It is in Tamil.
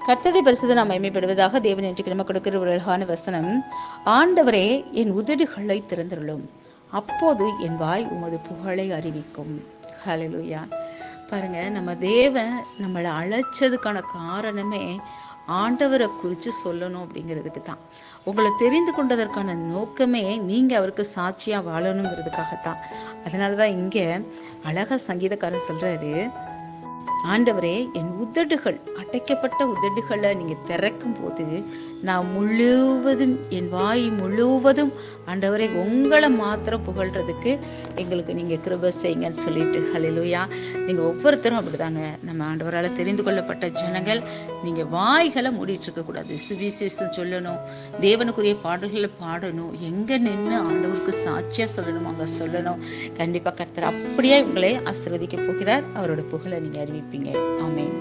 கர்த்தருடைய பரிசுத்த நாம் மகிமைப்படுவதாக. தேவன் இன்றைக்கு நமக்கு கொடுக்கிற ஒரு அழகான வசனம், ஆண்டவரே என் உதடுகளை திறந்தருளும், அப்போது என் வாய் உமது புகழை அறிவிக்கும். ஹல்லேலூயா. பாருங்க, நம்ம தேவன் நம்மளை அழைச்சதுக்கான காரணமே ஆண்டவரை குறித்து சொல்லணும் அப்படிங்கிறதுக்கு தான். உங்களை தெரிந்து கொண்டதற்கான நோக்கமே நீங்கள் அவருக்கு சாட்சியாக வாழணுங்கிறதுக்காகத்தான். அதனால தான் இங்கே அழகா சங்கீதக்காரர் சொல்கிறாரு, ஆண்டவரே என் உதடுகள், அடைக்கப்பட்ட உதடுகளை நீங்கள் திறக்கும் போது நான் முழுவதும், என் வாய் முழுவதும் ஆண்டவரே உங்களை மாத்திரம் புகழ்றதுக்கு எங்களுக்கு நீங்கள் கிருபை செய்யுங்கன்னு சொல்லிட்டு. ஹல்லேலூயா. நீங்கள் ஒவ்வொருத்தரும் அப்படிதாங்க. நம்ம ஆண்டவரால் தெரிந்து கொள்ளப்பட்ட ஜனங்கள். நீங்கள் வாய்களை மூடிட்டு இருக்கக்கூடாது. சுவிசேஷம் சொல்லணும், தேவனுக்குரிய பாடல்களை பாடணும், எங்கே நின்று ஆண்டவருக்கு சாட்சியாக சொல்லணும் அங்கே சொல்லணும். கண்டிப்பாக கர்த்தர் அப்படியே உங்களை ஆசீர்வதிக்க போகிறார். அவரோட புகழை நீங்கள் அறிவிப்பீங்க. ஆமென்.